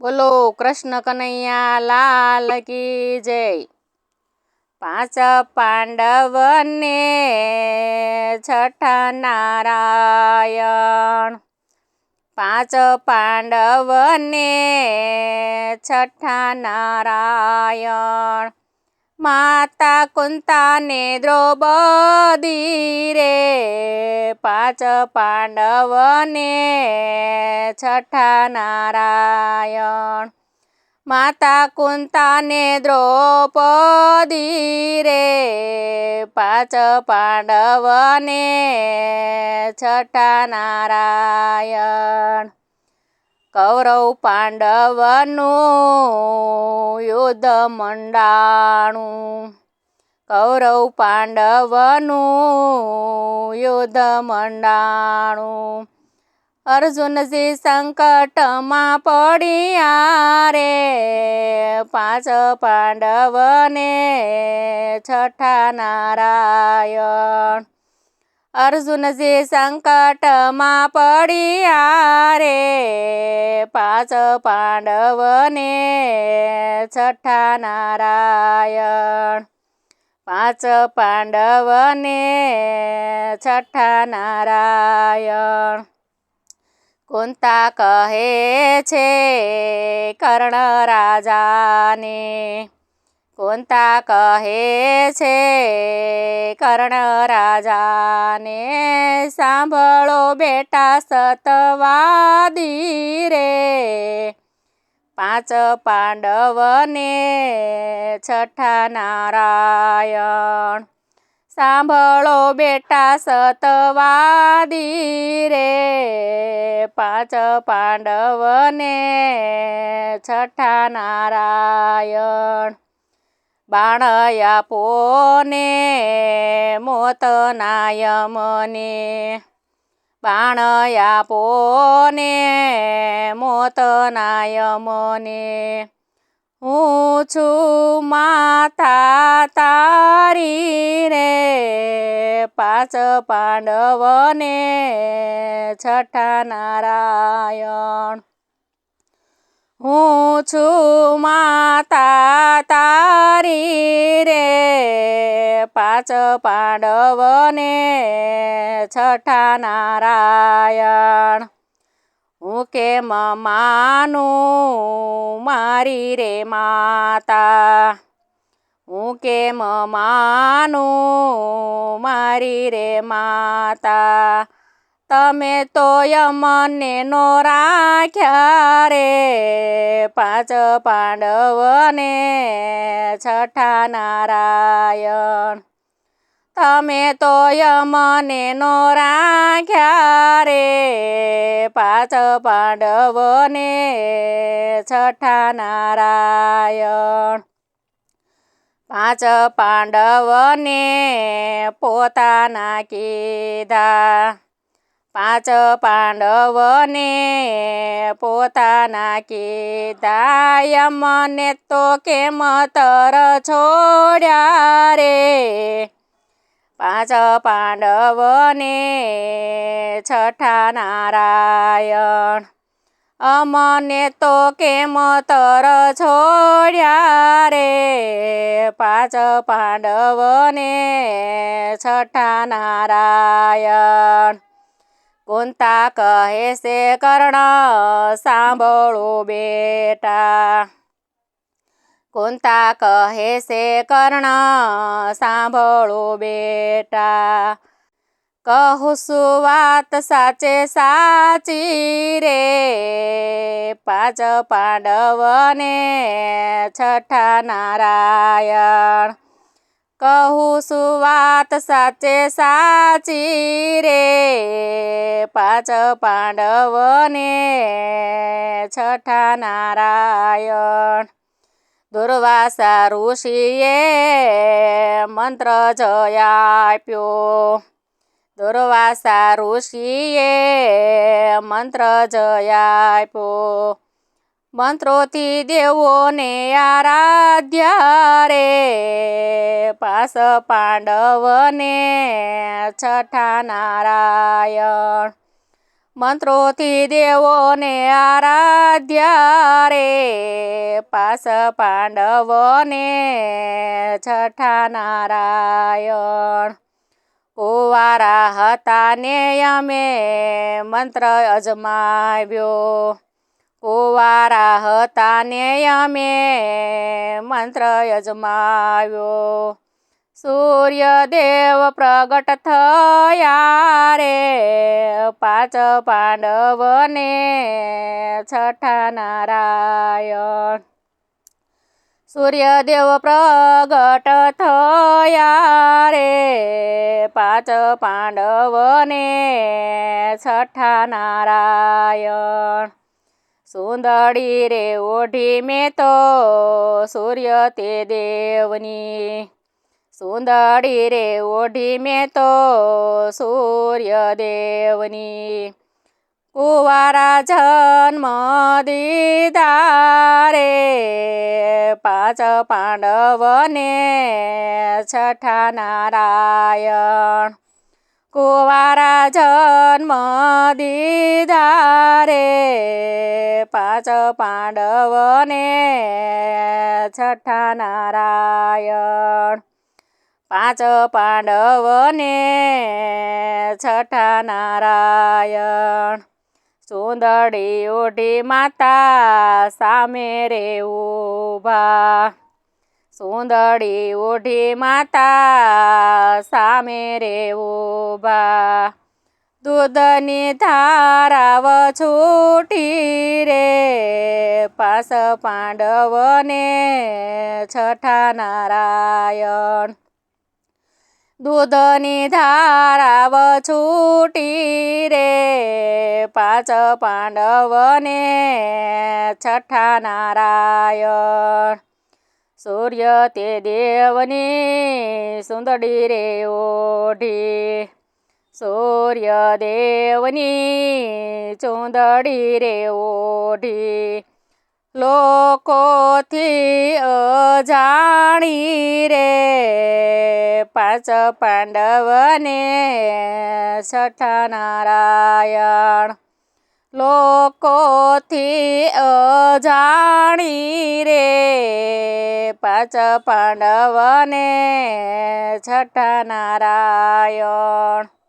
બોલો કૃષ્ણ કનૈયા લાલ કી જય। પાંચ પાંડવને છઠ્ઠા નારાયણ। પાંચ પાંડવને છઠ્ઠા નારાયણ। માતા કુંતાને દ્રૌપદી રે પાંચ પાંડવને છઠ્ઠા નારાયણ। માતા કુંતાને દ્રૌપદી રે પાંચ પાંડવને છઠ્ઠા નારાયણ। કૌરવ પાંડવનું યુદ્ધ મંડાણું। કૌરવ પાંડવનું યુદ્ધ મંડાણું। અર્જુનજી સંકટમાં પડ્યા રે પાંચ પાંડવને છઠ્ઠા નારાયણ। અર્જુનજી સંકટમાં પડ્યા રે પાંચ પાંડવને છઠ્ઠા નારાયણ। પાંચ પાંડવને છઠ્ઠા નારાયણ। કુંતા કહે છે કર્ણ રાજાને। કુંતા કહે છે કર્ણ રાજાને સાંભળો બેટા સતવાદી રે પાંચ પાંડવને છઠ્ઠા નારાયણ। સાંભળો બેટા સતવાદી રે પાંચ પાંડવને છઠ્ઠા નારાયણ। બાણ આપો ને મોતના યમને। બાણ આપો ને મોતના યમને। હું છું માતા તારી રે પાંચ પાંડવને છઠ્ઠા નારાયણ। હું છું માતા તારી રે પાંચ પાંડવને છઠ્ઠા નારાયણ। હું કેમ માનું મારી રે માતા। હું કેમ માનું મારી રે માતા। તમે તો યમને નો રાખ્યા રે પાંચ પાંડવને છઠ્ઠા નારાયણ। તમે તો યમને નો રાખ્યા રે પાંચ પાંડવને છઠ્ઠા નારાયણ। પાંચ પાંડવને પોતાના કીધા। પાંચ પાંડવને પોતાના કીધા યમને તો કેમ તર છોડ્યા રે પાંચ પાંડવને છઠ્ઠા નારાયણ। અમને તો કેમ તર છોડ્યા રે પાંચ પાંડવને છઠ્ઠા નારાયણ। કુંતા કહે છે કર્ણ સાંભળો બેટા। કુંતા કહે છે કર્ણ સાંભળો બેટા। કહું છું વાત સાચે સાચી રે પાંચ પાંડવને છઠ્ઠા નારાયણ। કહું છું વાત સાચે સાચી રે પાંચ પાંડવને છઠ્ઠા નારાયણ। દુર્વાસા ઋષિએ મંત્ર જય આપ્યો। દુર્વાસા ઋષિએ મંત્ર જય આપ્યો। મંત્રોથી દેવોને આરાધ્યા રે પાંચ પાંડવને છઠ્ઠા નારાયણ। મંત્રોથી દેવોને આરાધ્યા રે પાસ પાંડવોને છઠ્ઠા નારાયણ કુંવારા હતા ને અમે મંત્ર અજમાવ્યો કુંવારા હતા ને અમે મંત્ર અજમાવ્યો સૂર્યદેવ પ્રગટ થયા રે પાંચ પાંડવને છઠ્ઠા નારાયણ સૂર્યદેવ પ્રગટ થયા રે પાંચ પાંડવને છઠ્ઠા નારાયણ સુંદડી રે ઓઢી મેં તો સૂર્ય તે દેવની સુંદડી રે ઓઢી મેં તો સૂર્યદેવની કુંવારા જન્મ દીધા રે પાંચ પાંડવને છઠ્ઠા નારાયણ કુંવારા જન્મ દીધા રે પાંચ પાંડવને છઠ્ઠા નારાયણ પાંચ પાંડવને છઠ્ઠા નારાયણ સુંદડી ઓઢી માતા સામે રે ઊભા સુંદડી ઓઢી માતા સામે રે ઊભા દૂધની ધારાવ છૂટી રે પાંચ પાંડવને છઠ્ઠા નારાયણ દૂધની ધારાવ છૂટી રે પાંચ પાંડવને છઠ્ઠા નારાયણ સૂર્ય તે દેવની સુંદડી રે ઓઢી સૂર્ય દેવની ચૂંદડી રે ઓઢી લોકોથી અજાણી રે પાંચ પાંડવને છઠ્ઠા નારાયણ લોકોથી અજાણી રે પાંચ પાંડવને છઠ્ઠા નારાયણ